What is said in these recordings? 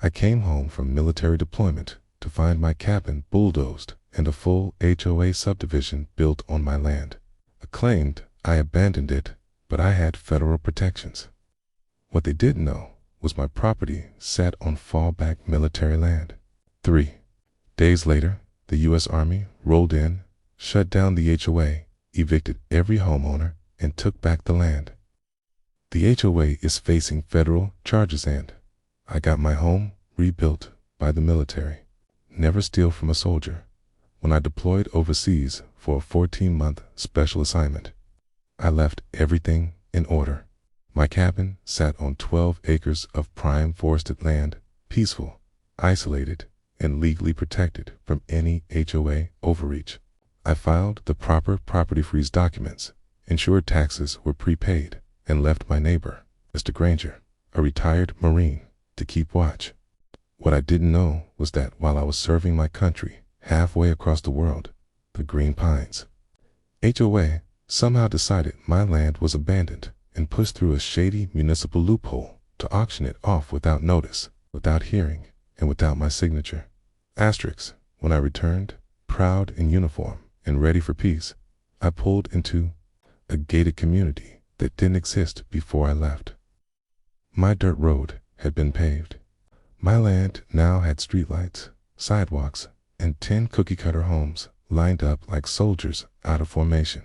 I came home from military deployment to find my cabin bulldozed and a full HOA subdivision built on my land. I claimed I abandoned it, but I had federal protections. What they didn't know was my property sat on fallback military land. 3 days later, the U.S. Army rolled in, shut down the HOA, evicted every homeowner, and took back the land. The HOA is facing federal charges, and I got my home rebuilt by the military. Never steal from a soldier. When I deployed overseas for a 14-month special assignment, I left everything in order. My cabin sat on 12 acres of prime forested land, peaceful, isolated, and legally protected from any HOA overreach. I filed the proper property freeze documents, ensured taxes were prepaid, and left my neighbor, Mr. Granger, a retired Marine, to keep watch. What I didn't know was that while I was serving my country halfway across the world, the Green Pines HOA somehow decided my land was abandoned and pushed through a shady municipal loophole to auction it off without notice, without hearing, and without my signature. Asterisk, when I returned, proud in uniform and ready for peace, I pulled into a gated community that didn't exist before I left. My dirt road had been paved. My land now had streetlights, sidewalks, and 10 cookie-cutter homes lined up like soldiers out of formation.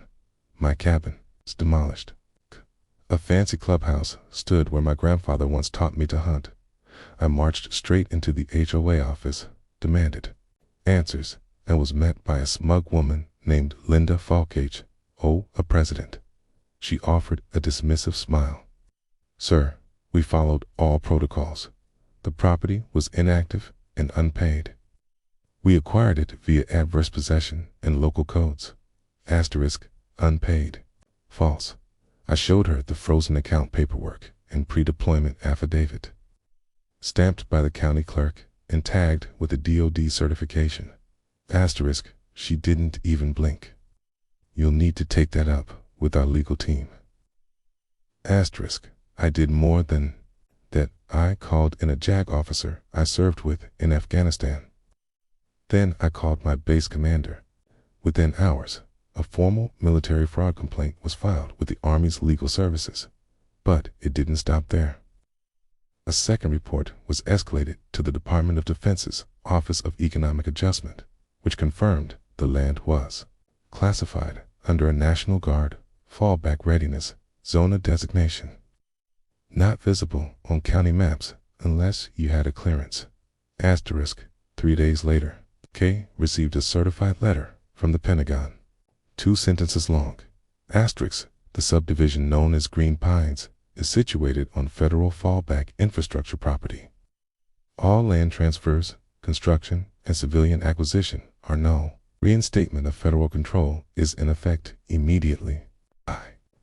My cabin was demolished. A fancy clubhouse stood where my grandfather once taught me to hunt. I marched straight into the HOA office, demanded answers, and was met by a smug woman named Linda Falkage, a president. She offered a dismissive smile. "Sir, we followed all protocols. The property was inactive and unpaid. We acquired it via adverse possession and local codes. Asterisk, unpaid. False." I showed her the frozen account paperwork and pre-deployment affidavit, stamped by the county clerk and tagged with a DOD certification. Asterisk, she didn't even blink. "You'll need to take that up with our legal team." Asterisk, I did more than that. I called in a JAG officer I served with in Afghanistan. Then I called my base commander. Within hours, a formal military fraud complaint was filed with the Army's legal services, but it didn't stop there. A second report was escalated to the Department of Defense's Office of Economic Adjustment, which confirmed the land was classified under a National Guard fallback readiness zona designation, not visible on county maps unless you had a clearance. Asterisk, 3 days later, K received a certified letter from the Pentagon, 2 sentences long. Asterisk, the subdivision known as Green Pines is situated on federal fallback infrastructure property. All land transfers, construction, and civilian acquisition are no. Reinstatement of federal control is in effect immediately.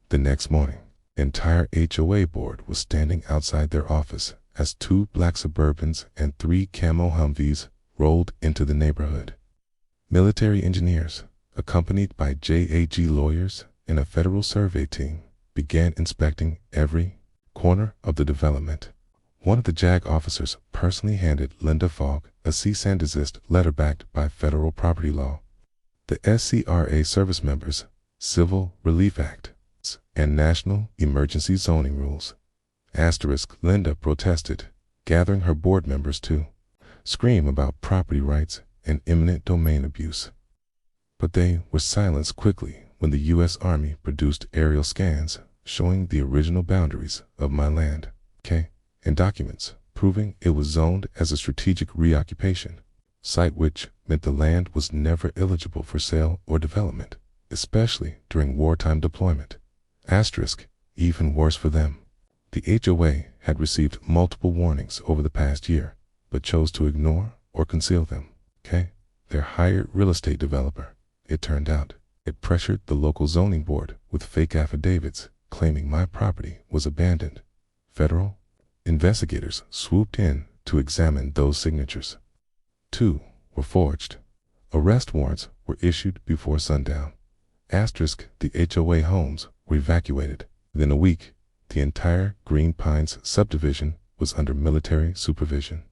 The next morning, entire HOA board was standing outside their office as 2 black Suburbans and 3 camo Humvees rolled into the neighborhood. Military engineers, accompanied by JAG lawyers and a federal survey team, began inspecting every corner of the development. One of the JAG officers personally handed Linda Falk a cease and desist letter backed by federal property law, the SCRA Service Members Civil Relief Act, and National Emergency Zoning Rules. Asterisk, Linda protested, gathering her board members to scream about property rights and eminent domain abuse. But they were silenced quickly when the U.S. Army produced aerial scans showing the original boundaries of my land, and documents proving it was zoned as a strategic reoccupation site, which meant the land was never eligible for sale or development, especially during wartime deployment. Asterisk, even worse for them. The HOA had received multiple warnings over the past year, but chose to ignore or conceal them. Their hired real estate developer, it turned out, it pressured the local zoning board with fake affidavits claiming my property was abandoned. Federal investigators swooped in to examine those signatures. 2 were forged. Arrest warrants were issued before sundown. Asterisk, the HOA homes were evacuated. Within a week, the entire Green Pines subdivision was under military supervision.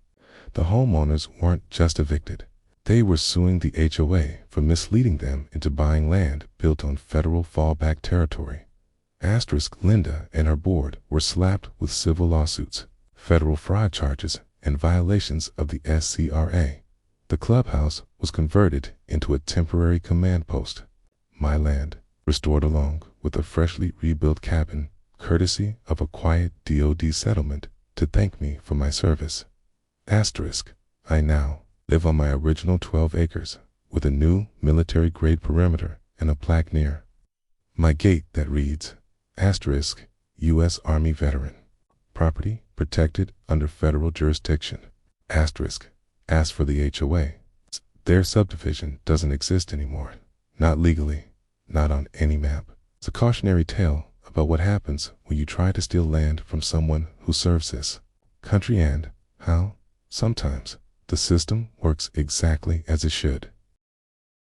The homeowners weren't just evicted. They were suing the HOA for misleading them into buying land built on federal fallback territory. Linda and her board were slapped with civil lawsuits, federal fraud charges, and violations of the SCRA. The clubhouse was converted into a temporary command post. My land restored along with a freshly rebuilt cabin, courtesy of a quiet DOD settlement to thank me for my service. I now live on my original 12 acres with a new military-grade perimeter and a plaque near my gate that reads, U.S. Army Veteran. Property protected under federal jurisdiction. As for the HOA, their subdivision doesn't exist anymore. Not legally, not on any map. It's a cautionary tale about what happens when you try to steal land from someone who serves this country and how, sometimes, the system works exactly as it should.